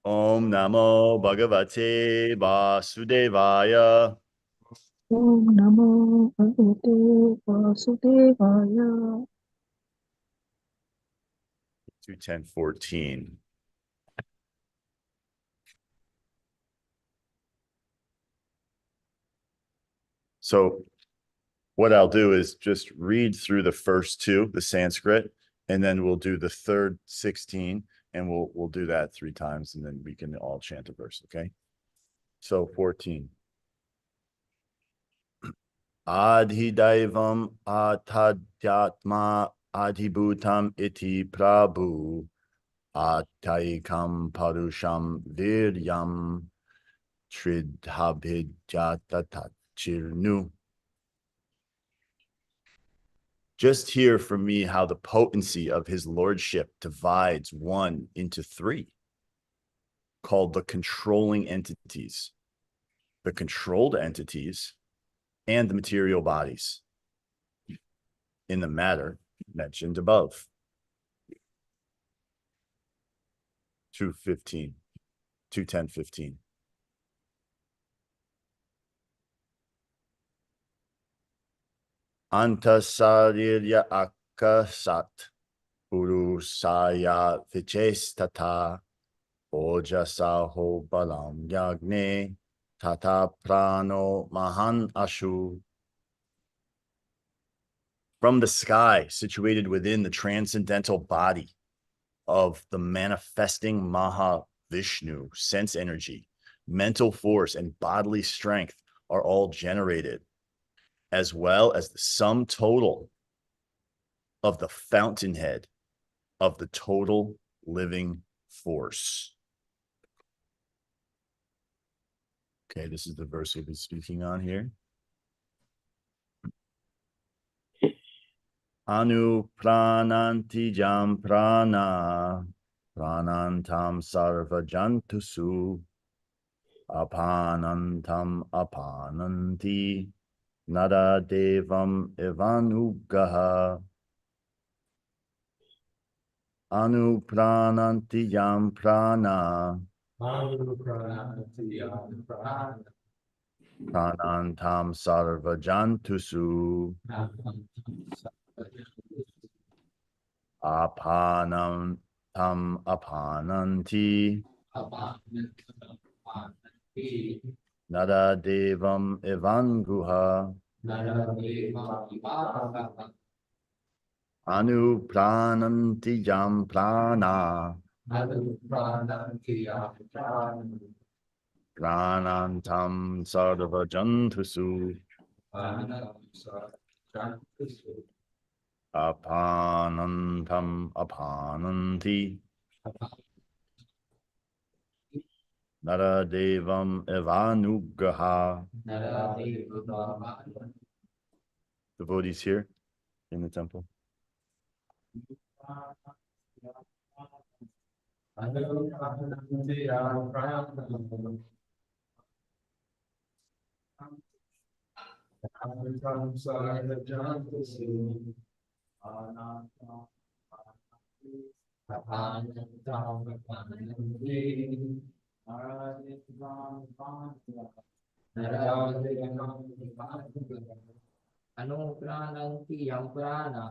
Om Namo Bhagavate Vasudevaya. Om Namo Bhagavate Vasudevaya. 210:14. So what I'll do is just read through the first two, the Sanskrit, and then we'll do the third 16, and we'll do that 3 times, and then we can all chant a verse, okay? So 14. Adhidaivam atadhyatma adhibhutam iti prabhu ataikam parusham viryam tridhabhijatachirnu. Just hear from me how the potency of his lordship divides one into 3, called the controlling entities, the controlled entities, and the material bodies in the matter mentioned above. 2:10:15. Antasarirya akasat purusaya vichestata ojasaho balam yagne tata prano mahan ashu. From the sky situated within the transcendental body of the manifesting Mahavishnu, sense energy, mental force, and bodily strength are all generated, as well as the sum total of the fountainhead of the total living force. Okay, this is the verse we'll be speaking on here. Anu prananti jam prana pranantam sarva jantusu apanantam apananti nada devam evanugaha. Anu prananti jam prana pranantam sarva jantusu apanam tam apananti nada devam evanguha. Anu prananti jam prana pranantam sarva jantusu apanantam apananti nara devam evanugaha. Devotees here in the temple. Anuprananti yam pranaha pranantam sarvajantusu apanantam apananti naradevam ivanugaha. Anuprananti yam prana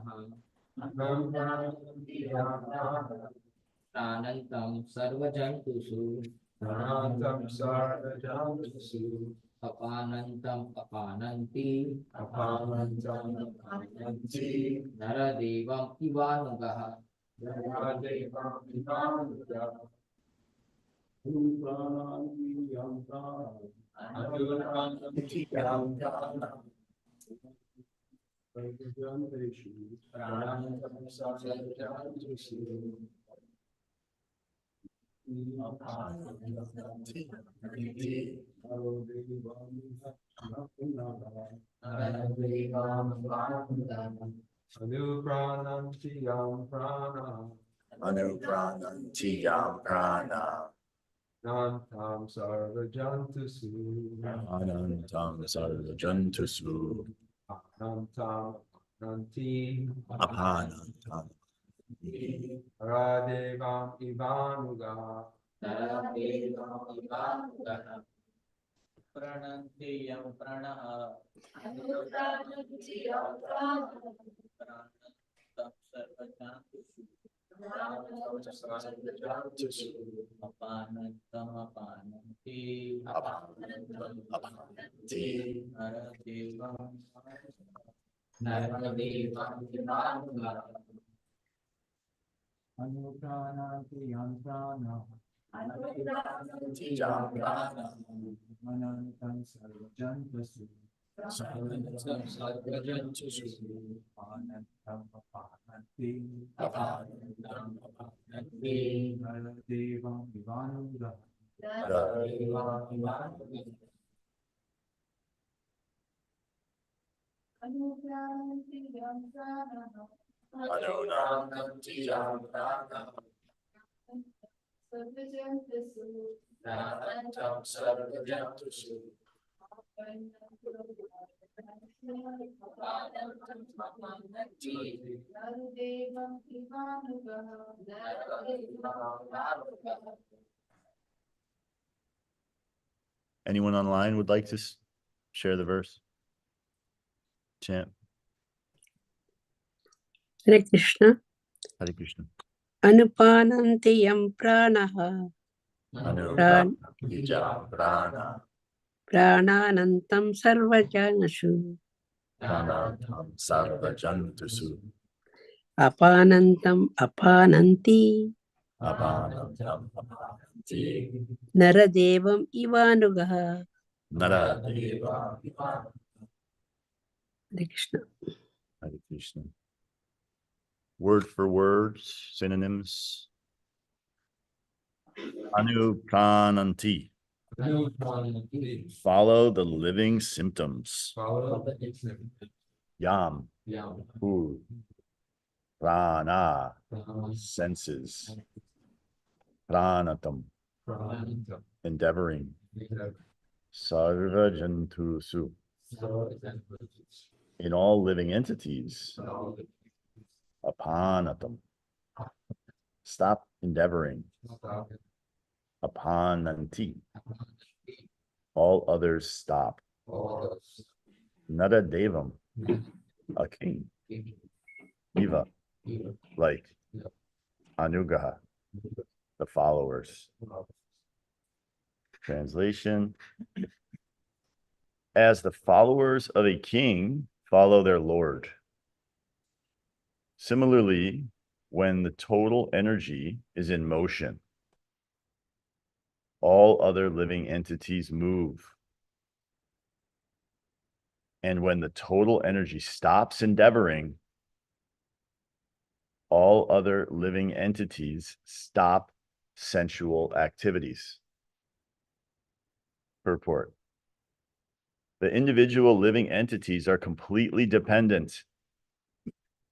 Anantam sarvajantusu anantam sarva jantusu Anantam Nanti apanantam Radevam Ivanuga Naradevanugaha. Prananti yam pranaha. Pranantam sarvajantusu. Apanantam apananti. Naradevanugaha. Anuprananti yam pranaha. Manantam sarvajantusu. Anantam apananti. Naradevam vivanugaha. Anyone online would like to share the verse? Chant. Hare Krishna. Hare Krishna. Anupananti yam pranaha. Prana. Prananantam sarvajanasu. Pranatam sarvajantusu. Apanantam apananti. Apanantam apananti. Naradevam ivanugaha. Naradeva. Hare Krishna. Hare Krishna. Word for word, synonyms. Anuprananti. Follow the living symptoms. Yam. Food. Prana. Senses. Pranatam. Endeavoring. Sarvajantusu. In all living entities. Apanatam. Stop endeavoring. Apananti. All others stop. Nada devam. A king. Eva. Like. Anugaha. The followers. Translation. As the followers of a king follow their lord. Similarly, when the total energy is in motion, all other living entities move. And when the total energy stops endeavoring, all other living entities stop sensual activities. Purport. The individual living entities are completely dependent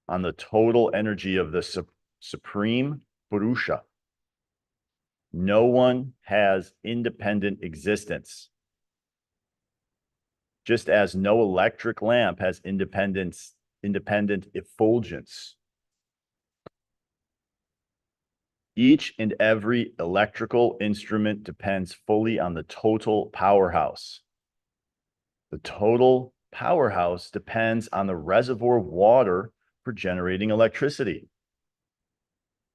on the total energy of the Supreme Purusha. No one has independent existence. Just as no electric lamp has independent effulgence. Each and every electrical instrument depends fully on the total powerhouse. The total powerhouse depends on the reservoir of water for generating electricity.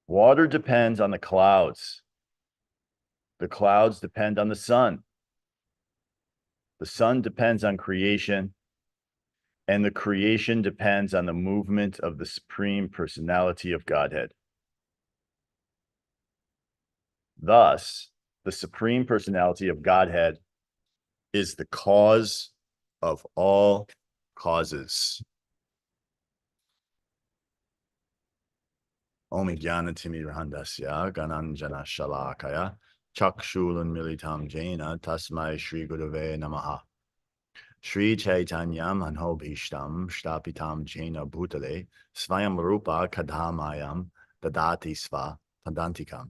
Water depends on the clouds. The clouds depend on the sun. The sun depends on creation, and the creation depends on the movement of the Supreme Personality of Godhead. Thus, the Supreme Personality of Godhead is the cause of all causes. Om Jnanatimirahandasya Gananjana Shalakaya Chakshulun Militam Jaina Tasmai Shri Gurave Namaha. Shri Chaitanya Manho Bhishtam Shtapitam Jaina Bhutale Svayam Rupa Kadhamayam Dadati Sva Tadantikam.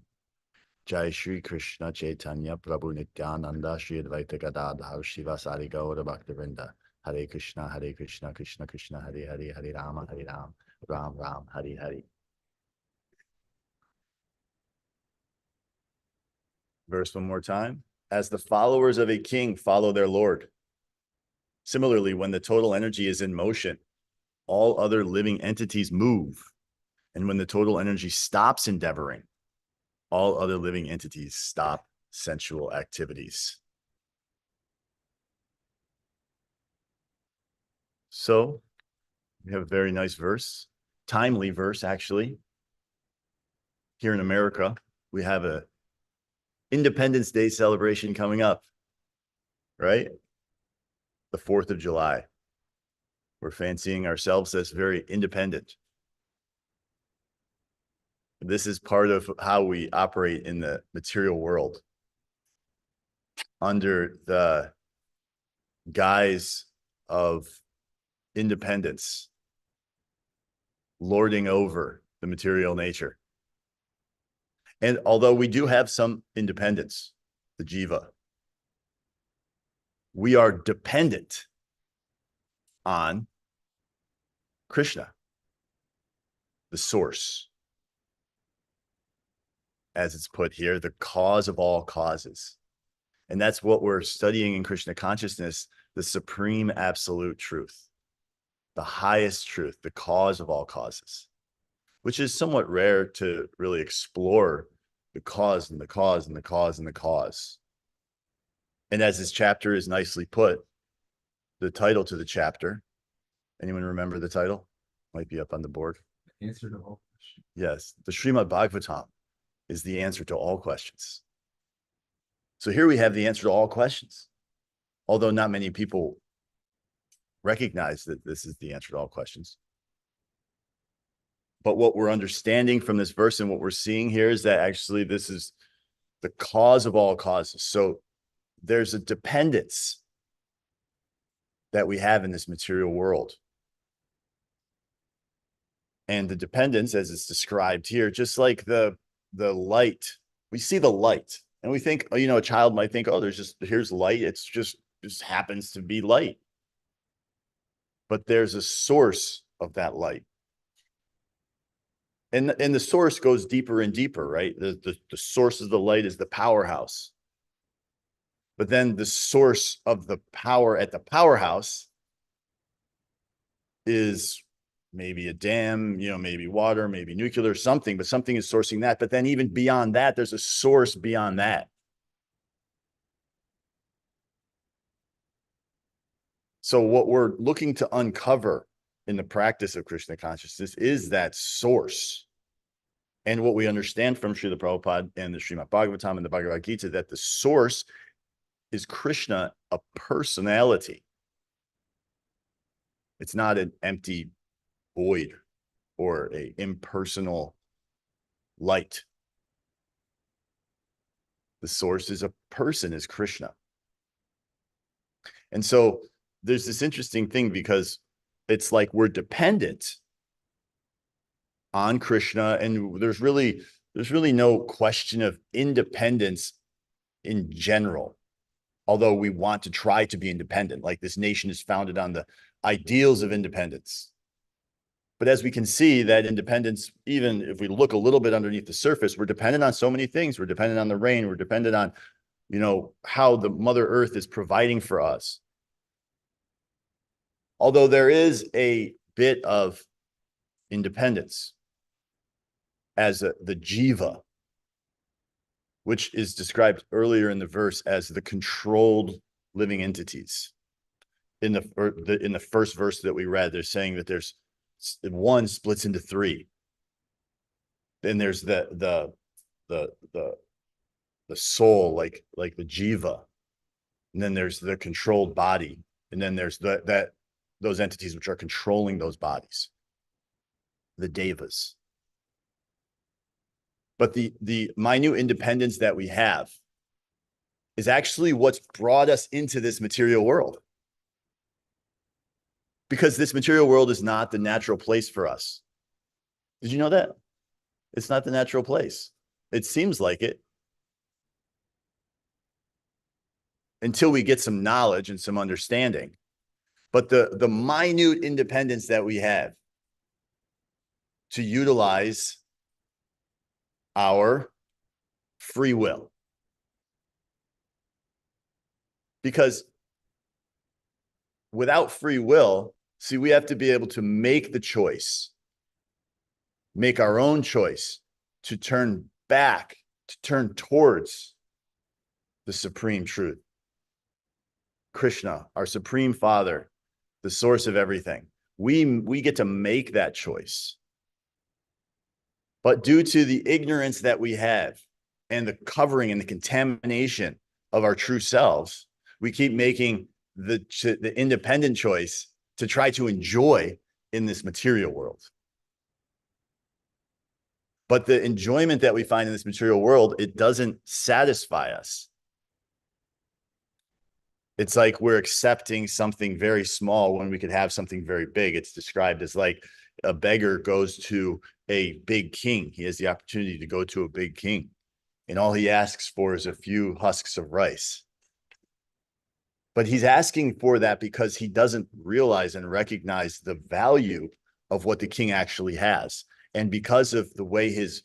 Jai Shri Krishna Chaitanya Prabhu Nityananda Shri Advaita Gadadhar Shivasari Gaura Bhaktivinoda. Hare Krishna Krishna Krishna Hare Hare Hare Rama Ram Ram Hare Hare. Verse one more time. As the followers of a king follow their Lord. Similarly, when the total energy is in motion, all other living entities move. And when the total energy stops endeavoring, all other living entities stop sensual activities. So we have a very nice verse, timely verse, actually. Here in America, we have a Independence Day celebration coming up, right? The 4th of July. We're fancying ourselves as very independent. This is part of how we operate in the material world under the guise of independence, lording over the material nature. And although we do have some independence, the jiva, we are dependent on Krishna, the source. As it's put here, the cause of all causes. And that's what we're studying in Krishna consciousness, the supreme absolute truth, the highest truth, the cause of all causes, which is somewhat rare to really explore the cause and the cause and the cause and the cause. And as this chapter is nicely put, the title to the chapter, anyone remember the title? Might be up on the board. Answer to all questions. Yes, the Srimad Bhagavatam is the answer to all questions. So here we have the answer to all questions, although not many people recognize that this is the answer to all questions. But what we're understanding from this verse and what we're seeing here is that actually this is the cause of all causes. So there's a dependence that we have in this material world. And the dependence, as it's described here, just like the light, we see the light and we think, oh, you know, a child might think, oh, here's light. It's just happens to be light. But there's a source of that light. And the source goes deeper and deeper, right? The source of the light is the powerhouse. But then the source of the power at the powerhouse is maybe a dam, you know, maybe water, maybe nuclear, something, but something is sourcing that. But then even beyond that, there's a source beyond that. So what we're looking to uncover in the practice of Krishna consciousness is that source. And what we understand from Srila Prabhupada and the Srimad Bhagavatam and the Bhagavad Gita, that the source is Krishna, a personality. It's not an empty void or an impersonal light. The source is a person, is Krishna. And so there's this interesting thing because it's like we're dependent on Krishna, and there's really no question of independence in general, although we want to try to be independent. Like this nation is founded on the ideals of independence. But as we can see, that independence, even if we look a little bit underneath the surface, we're dependent on so many things. We're dependent on the rain. We're dependent on, you know, how the Mother Earth is providing for us. Although there is a bit of independence as the jiva, which is described earlier in the verse as the controlled living entities. In the first verse that we read, they're saying that there's one splits into three. Then there's the soul, like the jiva, and then there's the controlled body, and then there's those entities which are controlling those bodies, the devas. But the minute independence that we have is actually what's brought us into this material world. Because this material world is not the natural place for us. Did you know that? It's not the natural place. It seems like it. Until we get some knowledge and some understanding. But the minute independence that we have to utilize our free will, Because without free will, see, we have to be able to make the choice, make our own choice to turn back, to turn towards the supreme truth. Krishna, our supreme father, the source of everything. We get to make that choice. But due to the ignorance that we have and the covering and the contamination of our true selves, we keep making the independent choice to try to enjoy in this material world. But the enjoyment that we find in this material world, it doesn't satisfy us. It's like we're accepting something very small when we could have something very big. It's described as like a beggar goes to a big king. He has the opportunity to go to a big king, and all he asks for is a few husks of rice. But he's asking for that because he doesn't realize and recognize the value of what the king actually has. And because of the way his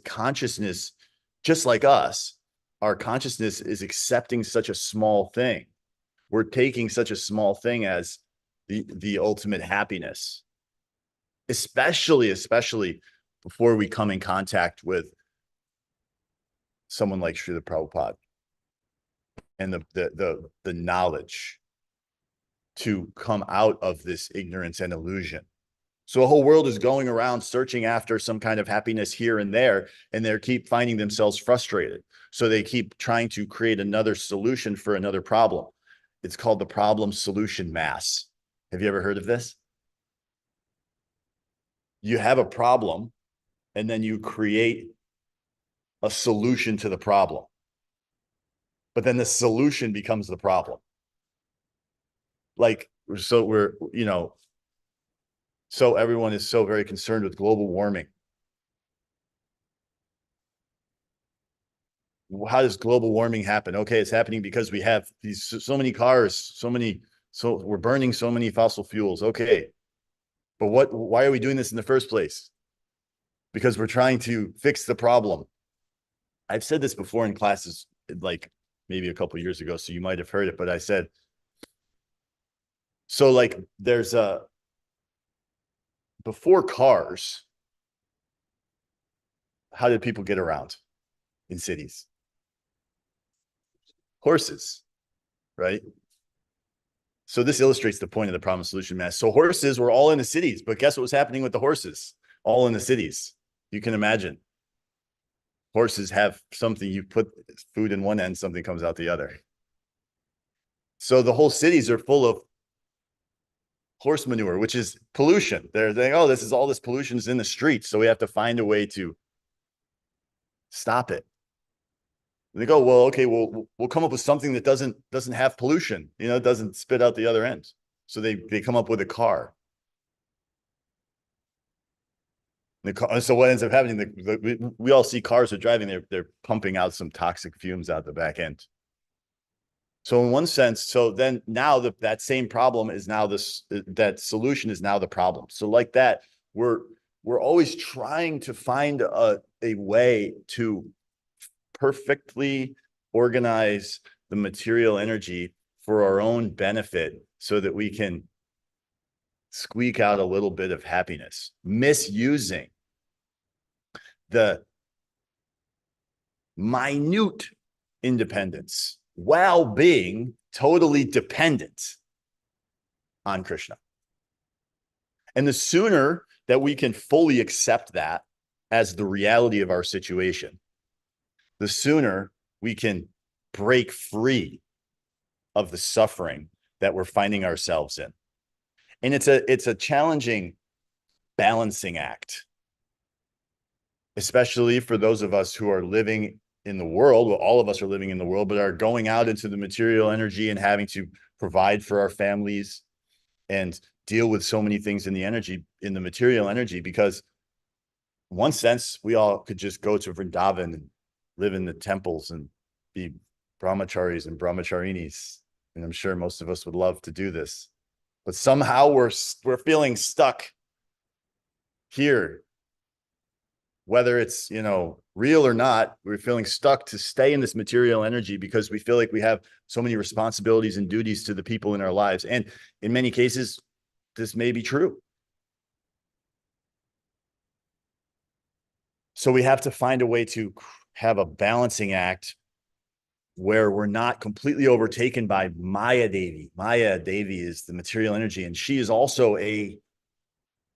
consciousness, just like us, our consciousness is accepting such a small thing. We're taking such a small thing as the ultimate happiness, especially before we come in contact with someone like Srila Prabhupada and the knowledge to come out of this ignorance and illusion. So the whole world is going around searching after some kind of happiness here and there, and they keep finding themselves frustrated. So they keep trying to create another solution for another problem. It's called the problem solution mass. Have you ever heard of this? You have a problem, and then you create a solution to the problem. But then the solution becomes the problem. Like, so everyone is so very concerned with global warming. How does global warming happen? Okay, it's happening because we have so many cars, so we're burning so many fossil fuels. Okay, but why are we doing this in the first place? Because we're trying to fix the problem. I've said this before in classes, like maybe a couple of years ago, so you might have heard it, but I said, so like there's before cars, how did people get around in cities? Horses, right? So this illustrates the point of the problem solution mass. So horses were all in the cities, but guess what was happening with the horses? All in the cities. You can imagine. Horses have something, you put food in one end, something comes out the other. So the whole cities are full of horse manure, which is pollution. They're saying, oh, all this pollution is in the streets, so we have to find a way to stop it. And they go, well, okay, we'll come up with something that doesn't have pollution, it doesn't spit out the other end. So they come up with a car. So what ends up happening, we all see cars are driving, they're pumping out some toxic fumes out the back end. So in one sense, so then now that same problem is now that solution is now the problem. So like that, we're always trying to find a way to perfectly organize the material energy for our own benefit so that we can squeak out a little bit of happiness, misusing the minute independence while being totally dependent on Krishna. And the sooner that we can fully accept that as the reality of our situation, the sooner we can break free of the suffering that we're finding ourselves in. And it's a challenging balancing act, especially for those of us who are living in the world. Well, all of us are living in the world, but are going out into the material energy and having to provide for our families and deal with so many things in the material energy, because in one sense, we all could just go to Vrindavan and live in the temples and be brahmacharis and brahmacharinis. And I'm sure most of us would love to do this, but somehow we're feeling stuck here whether it's, you know, real or not, we're feeling stuck to stay in this material energy because we feel like we have so many responsibilities and duties to the people in our lives. And in many cases, this may be true. So we have to find a way to have a balancing act where we're not completely overtaken by Maya Devi. Maya Devi is the material energy, and she is also a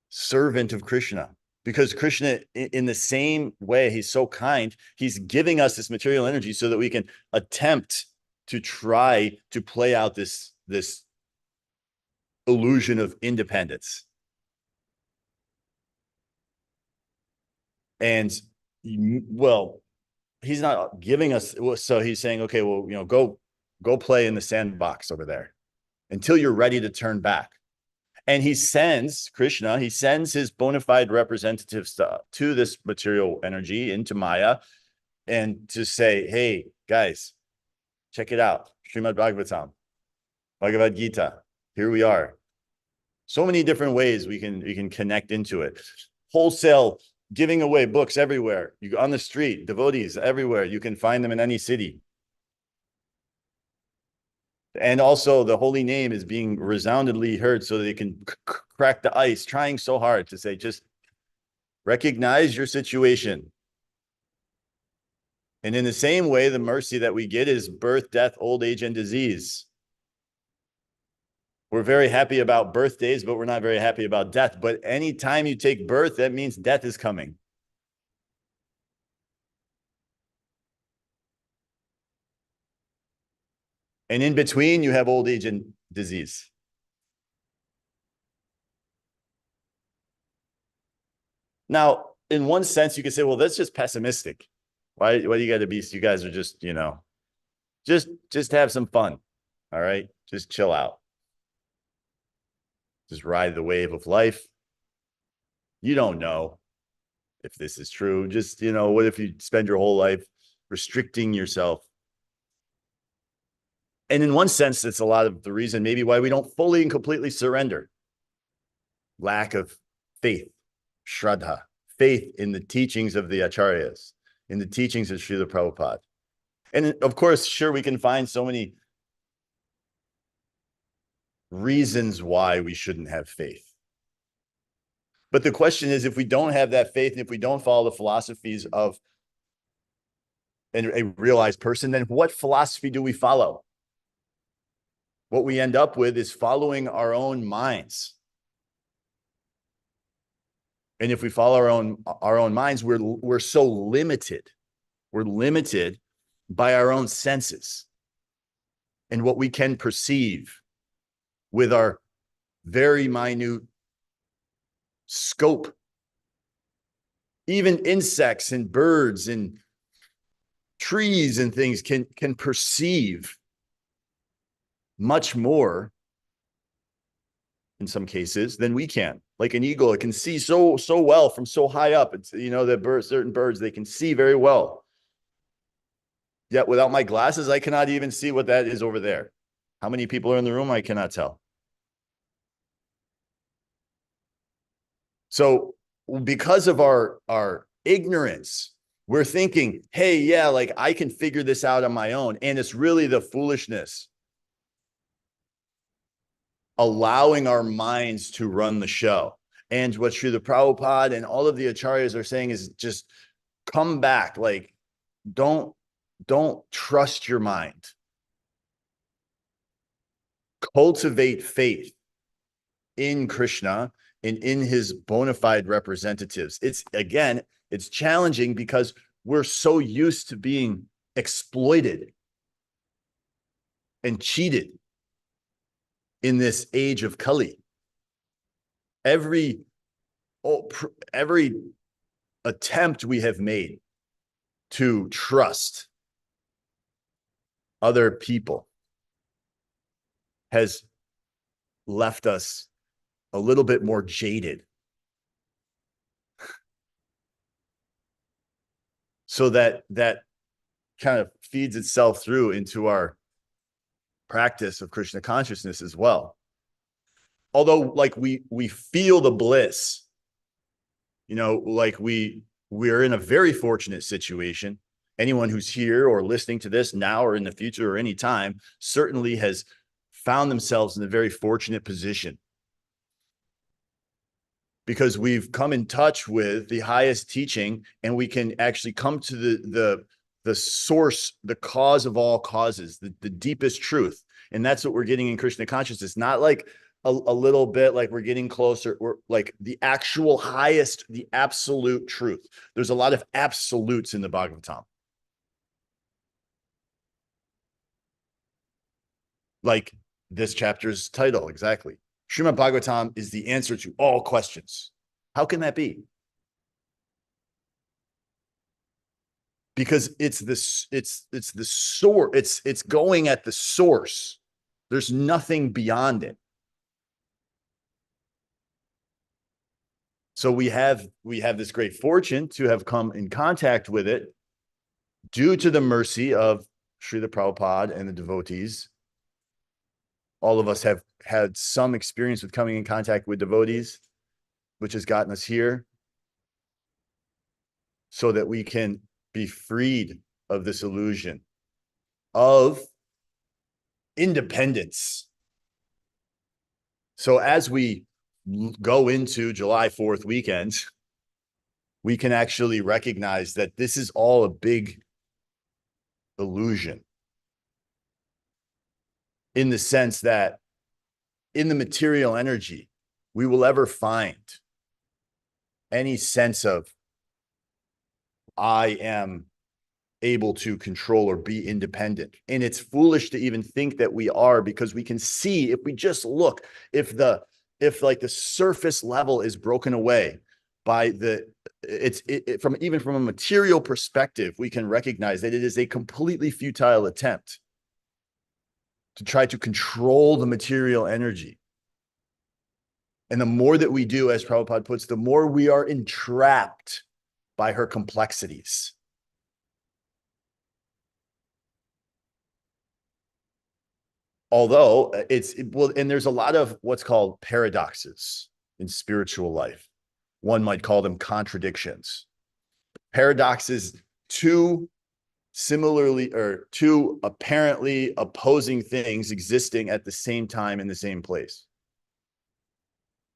servant of Krishna, because Krishna, in the same way, he's so kind, he's giving us this material energy so that we can attempt to try to play out this illusion of independence. And well, he's not giving us, so he's saying, okay, well, you know, go play in the sandbox over there until you're ready to turn back. And he sends Krishna, he sends his bona fide representatives to this material energy, into Maya, and to say, hey, guys, check it out. Srimad Bhagavatam, Bhagavad Gita, here we are. So many different ways we can connect into it. Wholesale giving away books everywhere. You on the street, devotees everywhere. You can find them in any city. And also the holy name is being resoundingly heard so that they can crack the ice, trying so hard to say, just recognize your situation. And in the same way, the mercy that we get is birth, death, old age, and disease. We're very happy about birthdays, but we're not very happy about death. But anytime you take birth, that means death is coming. And in between, you have old age and disease. Now, in one sense, you could say, well, that's just pessimistic. Why do you got to be? You guys are just, you know, just have some fun. All right. Just chill out. Just ride the wave of life. You don't know if this is true. Just, you know, what if you spend your whole life restricting yourself? And in one sense, it's a lot of the reason maybe why we don't fully and completely surrender. Lack of faith, shraddha, faith in the teachings of the acharyas, in the teachings of Srila Prabhupada. And of course, sure, we can find so many reasons why we shouldn't have faith. But the question is, if we don't have that faith, and if we don't follow the philosophies of a realized person, then what philosophy do we follow? What we end up with is following our own minds. And if we follow our own minds, we're so limited. We're limited by our own senses and what we can perceive with our very minute scope. Even insects and birds and trees and things can perceive much more in some cases than we can. Like an eagle, it can see so well from so high up. It's, you know, that certain birds, they can see very well. Yet without my glasses, I cannot even see what that is over there. How many people are in the room? I cannot tell. So because of our ignorance, we're thinking, hey, yeah, like I can figure this out on my own. And it's really the foolishness. Allowing our minds to run the show. And what Srila Prabhupada and all of the acharyas are saying is just come back. Like, don't trust your mind. Cultivate faith in Krishna and in his bona fide representatives. It's challenging because we're so used to being exploited and cheated in this age of Kali. Every attempt we have made to trust other people has left us a little bit more jaded. So that kind of feeds itself through into our practice of Krishna consciousness as well. Although like we feel the bliss, you know, like we we're in a very fortunate situation. Anyone who's here or listening to this now or in the future or any time certainly has found themselves in a very fortunate position, because we've come in touch with the highest teaching, and we can actually come to the source, the cause of all causes, the deepest truth. And that's what we're getting in Krishna consciousness. Not like a little bit like we're getting closer. We're like the actual highest, the absolute truth. There's a lot of absolutes in the Bhagavatam. Like this chapter's title, exactly. Srimad Bhagavatam is the answer to all questions. How can that be? Because it's the source. It's going at the source. There's nothing beyond it. So we have this great fortune to have come in contact with it due to the mercy of Srila Prabhupada and the devotees. All of us have had some experience with coming in contact with devotees, which has gotten us here so that we can be freed of this illusion of independence. So as we go into July 4th weekend, we can actually recognize that this is all a big illusion, in the sense that in the material energy, we will ever find any sense of I am able to control or be independent. And it's foolish to even think that we are, because we can see, if we just look, if like the surface level is broken away by from a material perspective, we can recognize that it is a completely futile attempt to try to control the material energy. And the more that we do, as Prabhupada puts, the more we are entrapped by her complexities. Although and there's a lot of what's called paradoxes in spiritual life. One might call them contradictions. Paradoxes, two apparently opposing things existing at the same time in the same place.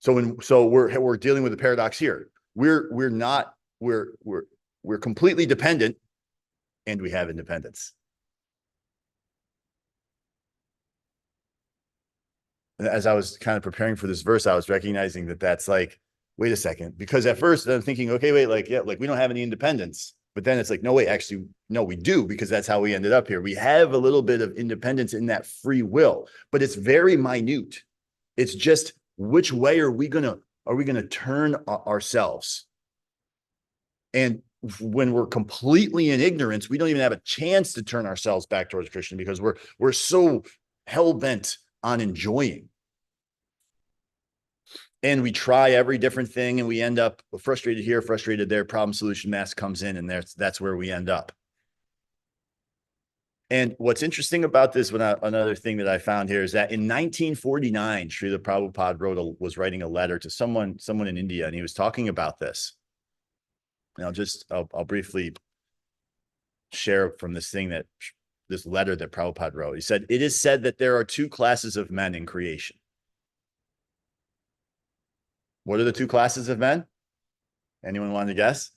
So we're dealing with a paradox here. We're completely dependent, and we have independence. And as I was kind of preparing for this verse, I was recognizing that that's like, wait a second, because at first I'm thinking, okay, wait, like, yeah, like we don't have any independence. But then it's like, no, wait, actually, no, we do, because that's how we ended up here. We have a little bit of independence in that free will, but it's very minute. It's just, which way are we gonna turn ourselves? And when we're completely in ignorance, we don't even have a chance to turn ourselves back towards Krishna, because we're so hell-bent on enjoying. And we try every different thing, and we end up frustrated here, frustrated there. Problem solution mask comes in, and that's where we end up. And what's interesting about this, another thing that I found here, is that in 1949, Srila Prabhupada was writing a letter to someone in India, and he was talking about this. And I'll briefly share from this letter that Prabhupada wrote. He said, "It is said that there are two classes of men in creation." What are the two classes of men? Anyone want to guess?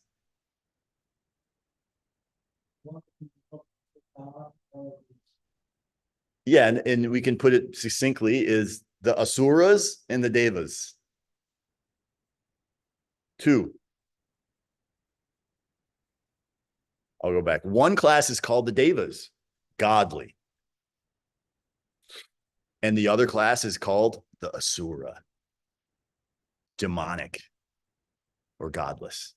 Yeah, and we can put it succinctly, is the Asuras and the Devas. Two. I'll go back. One class is called the Devas, godly. And the other class is called the Asura, demonic or godless.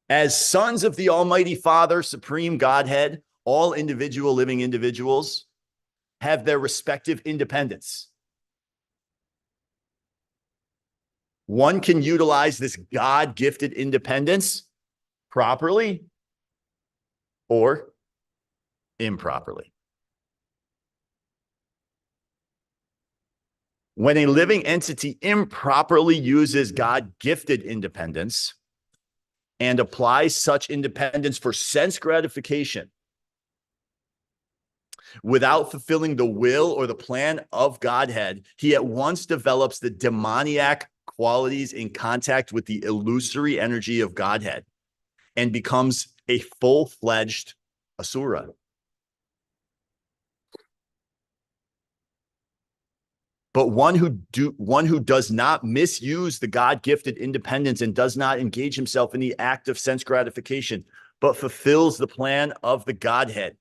As sons of the Almighty Father, Supreme Godhead, all living individuals have their respective independence. One can utilize this God-gifted independence properly or improperly. When a living entity improperly uses God-gifted independence, and applies such independence for sense gratification without fulfilling the will or the plan of Godhead, he at once develops the demoniac qualities in contact with the illusory energy of Godhead and becomes a full-fledged asura. But one who does not misuse the God-gifted independence and does not engage himself in the act of sense gratification, but fulfills the plan of the Godhead,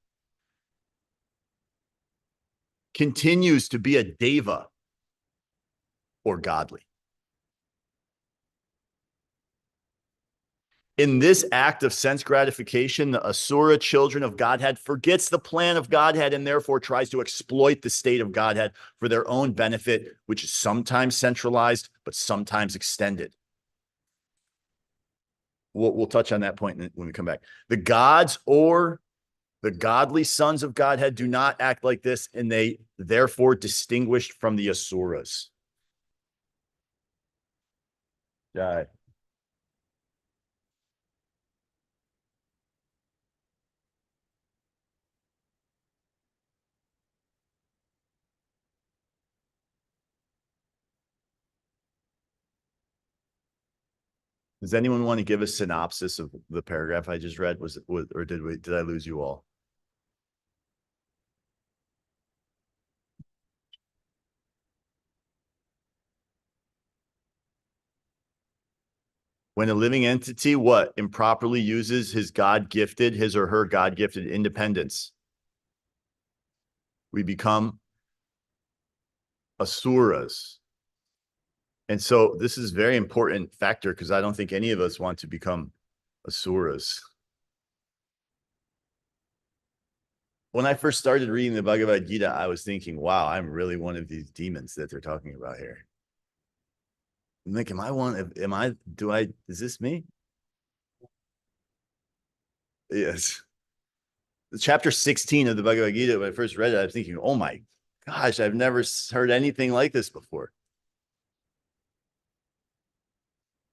continues to be a deva or godly. In this act of sense gratification, the asura children of Godhead forgets the plan of Godhead and therefore tries to exploit the state of Godhead for their own benefit, which is sometimes centralized, but sometimes extended. We'll touch on that point when we come back. The gods or the godly sons of Godhead do not act like this, and they therefore distinguished from the asuras. Yeah. Does anyone want to give a synopsis of the paragraph I just read? Or did I lose you all? When a living entity, what? Improperly uses his or her God-gifted independence, we become asuras. And so this is a very important factor because I don't think any of us want to become asuras. When I first started reading the Bhagavad Gita, I was thinking, wow, I'm really one of these demons that they're talking about here. I'm like, is this me? Yes. Chapter 16 of the Bhagavad Gita, when I first read it, I was thinking, oh my gosh, I've never heard anything like this before.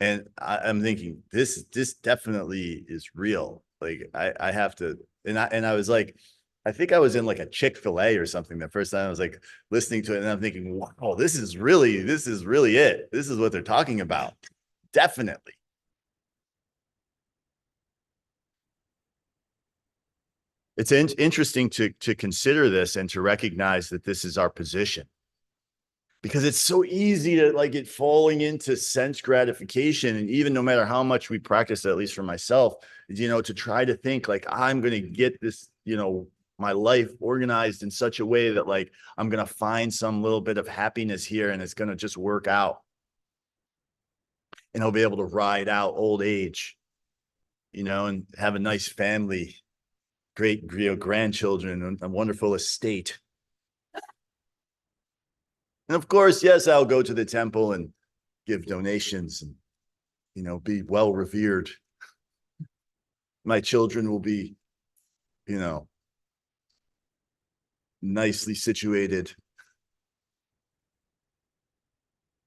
And I'm thinking, this definitely is real. Like I have to, and I was like, I think I was in like a Chick-fil-A or something the first time I was like listening to it, and I'm thinking, wow, this is really it. This is what they're talking about. Definitely. It's interesting to consider this and to recognize that this is our position, because it's so easy to like get falling into sense gratification. And even no matter how much we practice, at least for myself, to try to think like, I'm going to get this, my life organized in such a way that like, I'm going to find some little bit of happiness here and it's going to just work out. And I'll be able to ride out old age, and have a nice family, great grandchildren, and a wonderful estate. And of course, yes, I'll go to the temple and give donations and, be well revered. My children will be, nicely situated.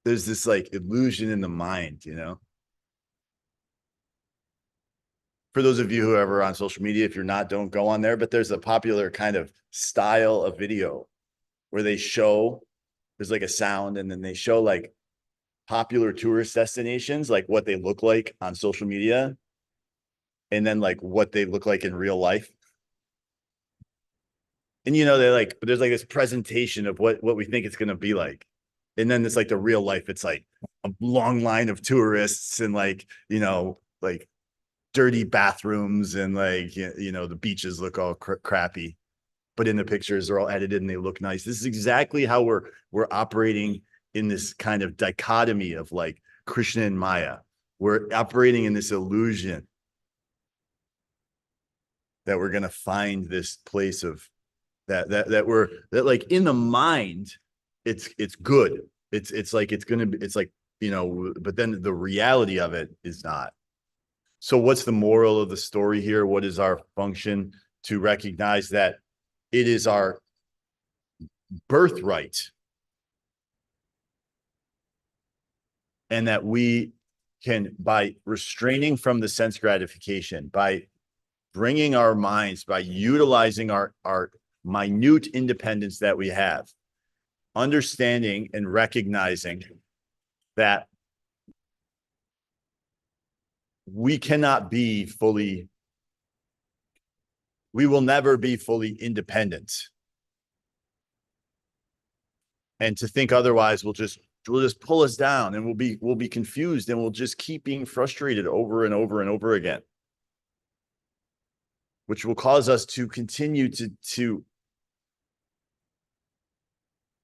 There's this like illusion in the mind, For those of you who are ever on social media, if you're not, don't go on there, but there's a popular kind of style of video where there's like a sound and then they show like popular tourist destinations, like what they look like on social media, and then like what they look like in real life. And but there's like this presentation of what we think it's gonna be like. And then it's like the real life, it's like a long line of tourists and like, like dirty bathrooms and like, the beaches look all crappy. But in the pictures, they're all edited and they look nice. This is exactly how we're operating in this kind of dichotomy of like Krishna and Maya. We're operating in this illusion that we're going to find this place of that like in the mind, it's good. It's like, it's going to be, it's like, but then the reality of it is not. So what's the moral of the story here? What is our function? To recognize that it is our birthright and that we can, by restraining from the sense gratification, by bringing our minds, by utilizing our minute independence that we have, understanding and recognizing that we cannot be fully, we will never be fully independent. And to think otherwise will just pull us down, and we'll be confused, and we'll just keep being frustrated over and over and over again, which will cause us to continue to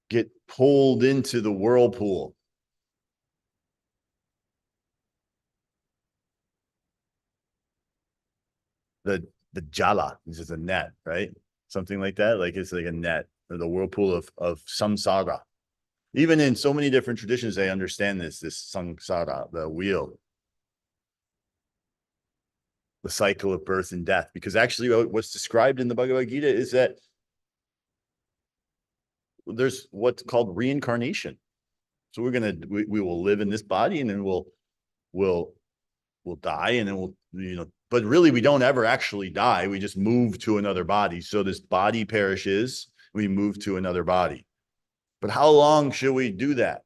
get pulled into the whirlpool. The jala, this is a net, right? Something like that. Like it's like a net, or the whirlpool of samsara. Even in so many different traditions, they understand this samsara, the wheel, the cycle of birth and death. Because actually what's described in the Bhagavad Gita is that there's what's called reincarnation. So we will live in this body, and then we'll die, and then we'll, but really we don't ever actually die. We just move to another body. So this body perishes, we move to another body. But how long should we do that?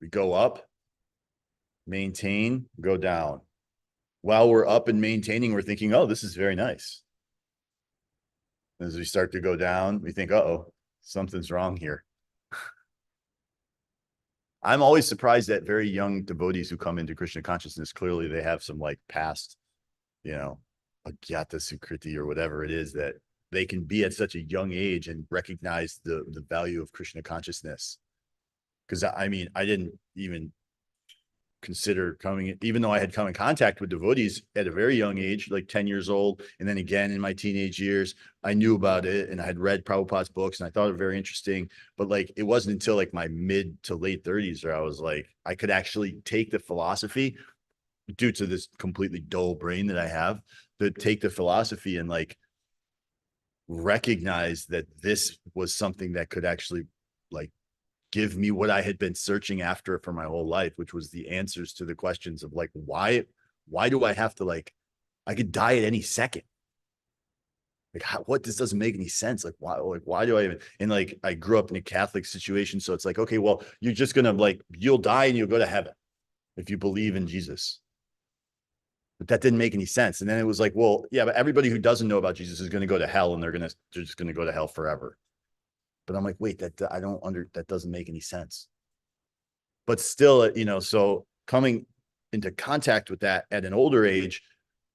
We go up, maintain, go down. While we're up and maintaining, we're thinking, oh, this is very nice. As we start to go down, we think, uh-oh, something's wrong here. I'm always surprised at very young devotees who come into Krishna consciousness. Clearly, they have some like past, agyata sukriti or whatever it is, that they can be at such a young age and recognize the value of Krishna consciousness. Because I mean, I didn't even consider coming, even though I had come in contact with devotees at a very young age, like 10 years old. And then again, in my teenage years, I knew about it, and I had read Prabhupada's books, and I thought it very interesting. But like, it wasn't until like my mid to late 30s where I was like, I could actually take the philosophy, due to this completely dull brain that I have, to take the philosophy and like recognize that this was something that could actually like give me what I had been searching after for my whole life, which was the answers to the questions of like, why do I have to, like, I could die at any second. Like, this doesn't make any sense. Like, why do I even, and like, I grew up in a Catholic situation. So it's like, okay, well, you're just going to like, you'll die and you'll go to heaven if you believe in Jesus. But that didn't make any sense. And then it was like, well, yeah, but everybody who doesn't know about Jesus is going to go to hell, and they're just going to go to hell forever. But I'm like, wait, that doesn't make any sense. But still, so coming into contact with that at an older age,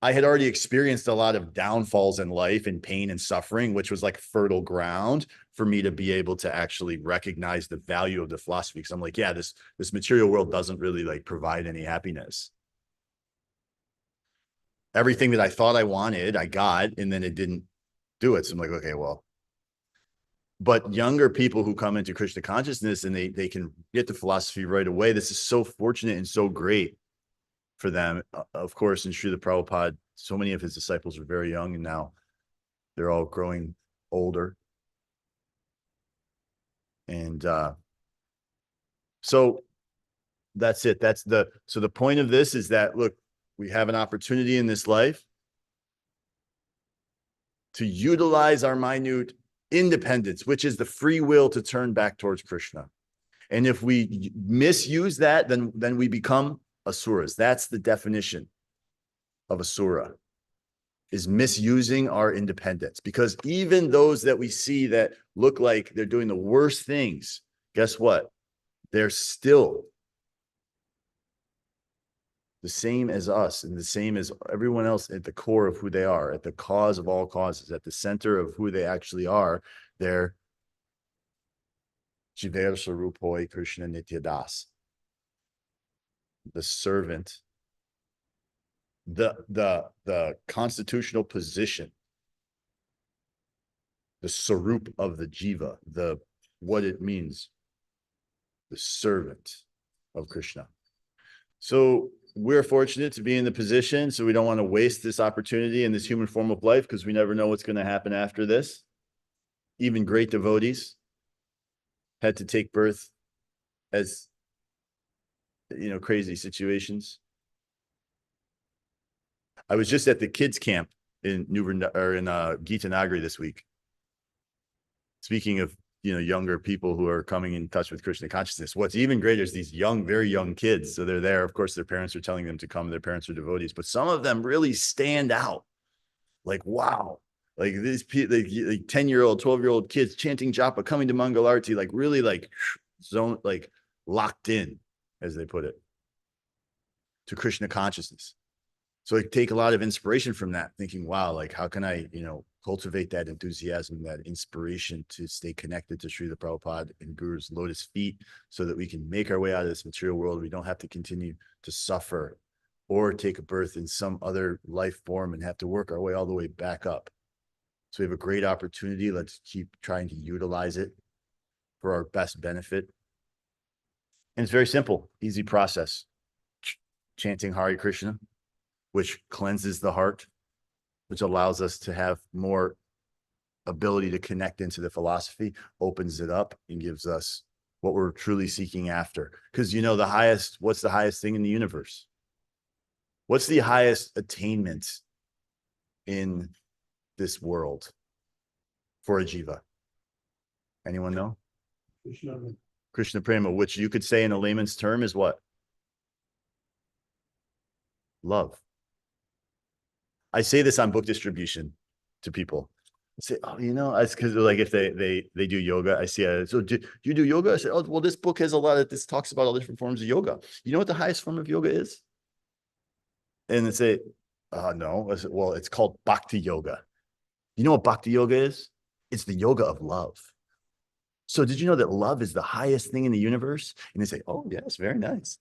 I had already experienced a lot of downfalls in life and pain and suffering, which was like fertile ground for me to be able to actually recognize the value of the philosophy. Because I'm like, yeah, this material world doesn't really like provide any happiness. Everything that I thought I wanted, I got, and then it didn't do it. So I'm like, okay, well. But younger people who come into Krishna consciousness and they can get the philosophy right away, this is so fortunate and so great for them. Of course, in Srila Prabhupada, so many of his disciples were very young, and now they're all growing older. And so that's it. So the point of this is that, look, we have an opportunity in this life to utilize our minute independence, which is the free will to turn back towards Krishna. And if we misuse that, then we become asuras. That's the definition of asura, is misusing our independence. Because even those that we see that look like they're doing the worst things, guess what? They're still the same as us, and the same as everyone else at the core of who they are, at the cause of all causes, at the center of who they actually are. They're Jiver Sarupoi Krishna Nitya Dāsa, the servant, the constitutional position, the sarup of the jiva, what it means, the servant of Krishna. So we're fortunate to be in the position, so we don't want to waste this opportunity in this human form of life, because we never know what's going to happen after this. Even great devotees had to take birth as crazy situations. I was just at the kids camp in Gita Nagari this week. Speaking of, younger people who are coming in touch with Krishna consciousness, what's even greater is these young, very young kids. So they're there. Of course, their parents are telling them to come. Their parents are devotees, but some of them really stand out. Like, wow. Like these people, like 10-year-old, 12-year-old kids chanting japa, coming to Mangalarti, like really like zone, like locked in, as they put it, to Krishna consciousness. So I take a lot of inspiration from that, thinking, wow, like how can I, cultivate that enthusiasm, that inspiration to stay connected to Srila Prabhupada and Guru's lotus feet so that we can make our way out of this material world. We don't have to continue to suffer or take a birth in some other life form and have to work our way all the way back up. So we have a great opportunity. Let's keep trying to utilize it for our best benefit. And it's very simple, easy process. Chanting Hare Krishna, which cleanses the heart, which allows us to have more ability to connect into the philosophy, opens it up and gives us what we're truly seeking after. Because what's the highest thing in the universe? What's the highest attainment in this world for a jiva? Anyone know? Krishna Prema, which you could say in a layman's term is what? Love. I say this on book distribution to people. I say, oh, it's because like if they do yoga, I see, so do you do yoga? I say, oh, well, this book has this talks about all different forms of yoga. You know what the highest form of yoga is? And they say, no. I said, well, it's called bhakti yoga. You know what bhakti yoga is? It's the yoga of love. So did you know that love is the highest thing in the universe? And they say, oh, yes, very nice.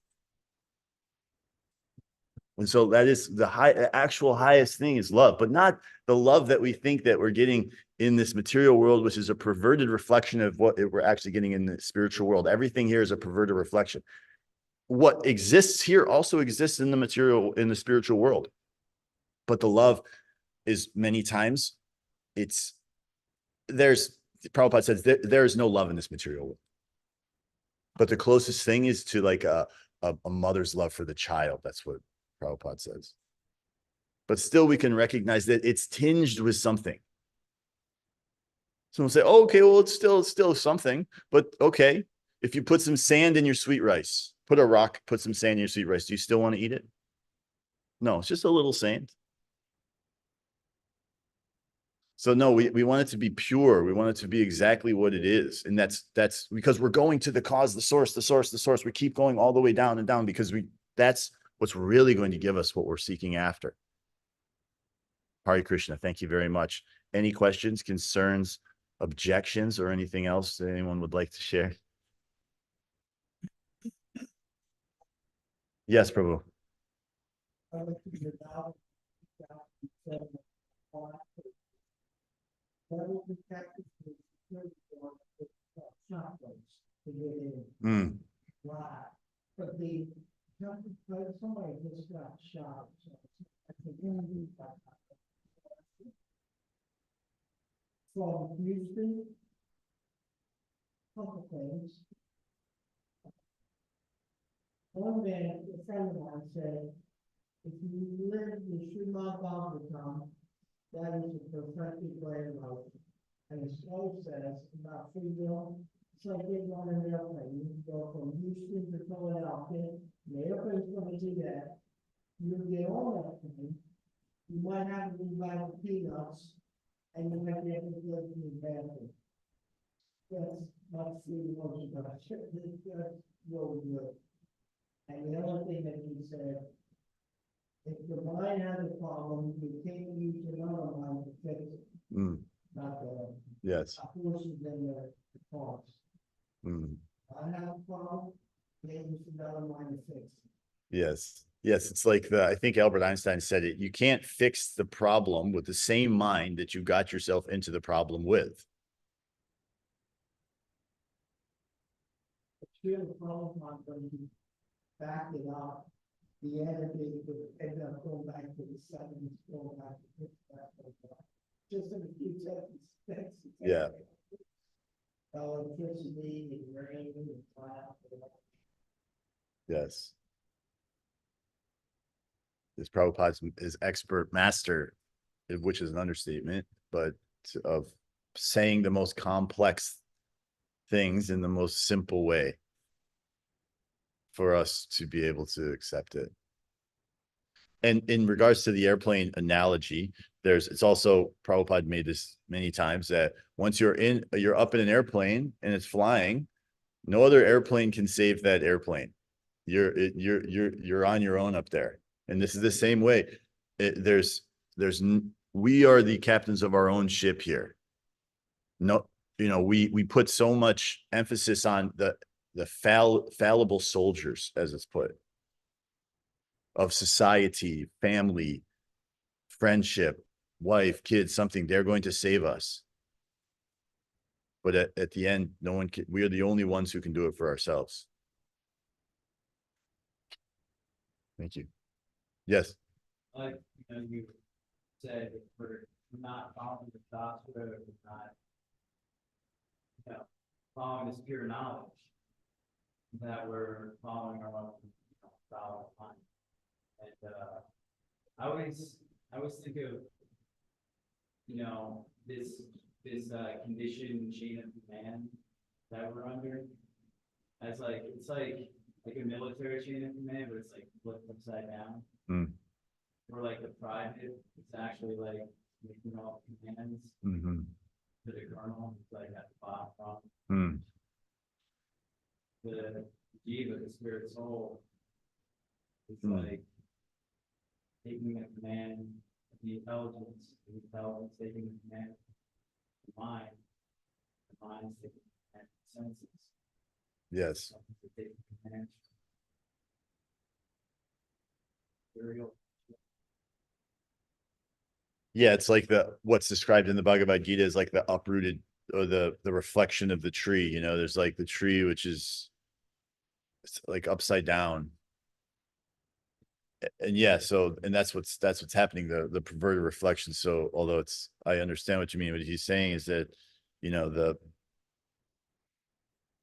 And so that is the actual highest thing is love, but not the love that we think that we're getting in this material world, which is a perverted reflection of what we're actually getting in the spiritual world. Everything here is a perverted reflection. What exists here also exists in the spiritual world. But the love is many times Prabhupada says there is no love in this material world. But the closest thing is to like a mother's love for the child. That's what Prabhupada says. But still we can recognize that it's tinged with something. Someone say, oh, okay, well, it's still something. But okay, if you put some sand in your sweet rice, put some sand in your sweet rice, do you still want to eat it? No, it's just a little sand. So no, we want it to be pure. We want it to be exactly what it is. And that's because we're going to the cause, the source. We keep going all the way down and down because that's what's really going to give us what we're seeking after. Hare Krishna, thank you very much. Any questions, concerns, objections, or anything else that anyone would like to share? Yes, Prabhu. Mm. But the somebody just got shot. From Houston, couple things. One man, a friend of mine said, if you live in Srimad Bhagavatam, that is a perfected way of life. And the slow says about free will, it's like getting on an airplane. You go from Houston to Philadelphia, the airplane's going to do that. You get on that plane, you might have to buy peanuts, and you might be able to go to the bathroom. That's not free will, but that's really good. And the other thing that he said, if the mind has a problem, you can't use another mind to fix it. Mm. Not the Yes. forces in the cause. Mm. I have a problem, can't use another mind to fix it. Yes. Yes. It's like I think Albert Einstein said it. You can't fix the problem with the same mind that you got yourself into the problem with. It's really the problem, not going to back it up. The energy would end up going back to the 70s, going back to just in a few seconds. Yeah. Electricity and rain and cloud. Yes. This Prabhupada's is expert master, which is an understatement, but of saying the most complex things in the most simple way for us to be able to accept it. And in regards to the airplane analogy, it's also, Prabhupada made this many times, that once you're up in an airplane and it's flying, no other airplane can save that airplane. You're on your own up there. And this is the same way. We are the captains of our own ship here. No, we put so much emphasis on the fallible soldiers, as it's put, of society, family, friendship, wife, kids, something. They're going to save us. But at the end, no one can. We are the only ones who can do it for ourselves. Thank you. Yes. Like, you said, we're not following the Dāsa, we're not, following this pure knowledge, that we're following our own, style of mind. And I always think of, this conditioned chain of command that we're under as it's like a military chain of command, but it's like flipped upside down. Or like the private, it's actually like making all commands to the colonel, it's like at the bottom. The jiva, the spirit soul, it's like taking the command of the intelligence taking the command of the mind's taking the command of the senses. Yes. Taking command. Material. Yeah, it's like what's described in the Bhagavad Gita is like the uprooted, or the reflection of the tree. There's like the tree, which is, it's like upside down. And yeah, and that's what's happening, the perverted reflection. So although I understand what you mean, what he's saying is that, the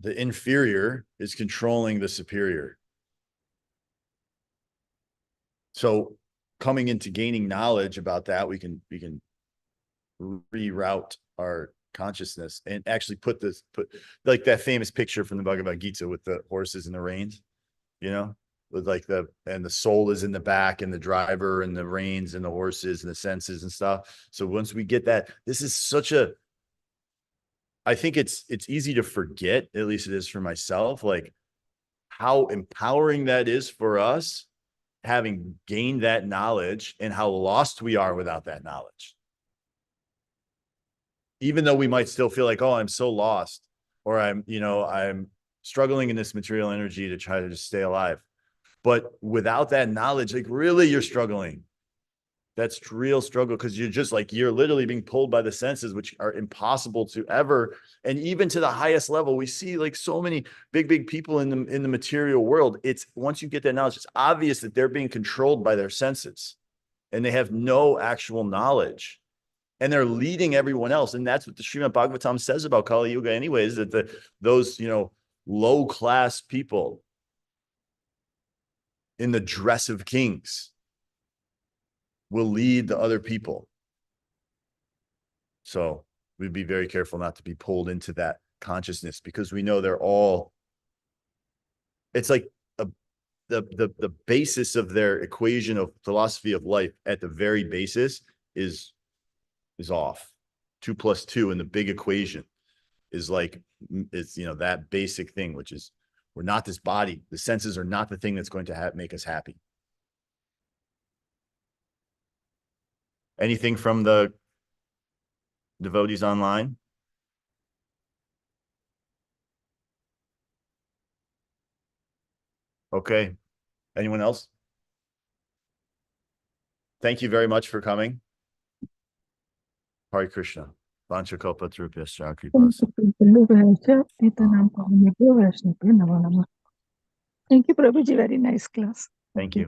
inferior is controlling the superior. So coming into gaining knowledge about that, we can reroute our consciousness and actually put like that famous picture from the Bhagavad Gita with the horses and the reins, with and the soul is in the back, and the driver, and the reins, and the horses, and the senses and stuff. So once we get that, this is I think it's easy to forget, at least it is for myself, like how empowering that is for us, having gained that knowledge, and how lost we are without that knowledge. Even though we might still feel like, oh, I'm so lost, or I'm struggling in this material energy to try to just stay alive. But without that knowledge, like really you're struggling. That's real struggle, because you're literally being pulled by the senses, which are impossible to ever. And even to the highest level, we see like so many big people in the material world. It's once you get that knowledge, it's obvious that they're being controlled by their senses, and they have no actual knowledge, and they're leading everyone else. And that's what the Srimad Bhagavatam says about Kali Yuga anyways, that those low class people in the dress of kings will lead the other people. So we'd be very careful not to be pulled into that consciousness, because we know it's like the basis of their equation of philosophy of life at the very basis is off. 2 + 2 in the big equation is that basic thing, which is we're not this body. The senses are not the thing that's going to make us happy. Anything from the devotees online? Okay. Anyone else? Thank you very much for coming. Hare Krishna. Thank you, Prabhuji. Very nice class. Thank you.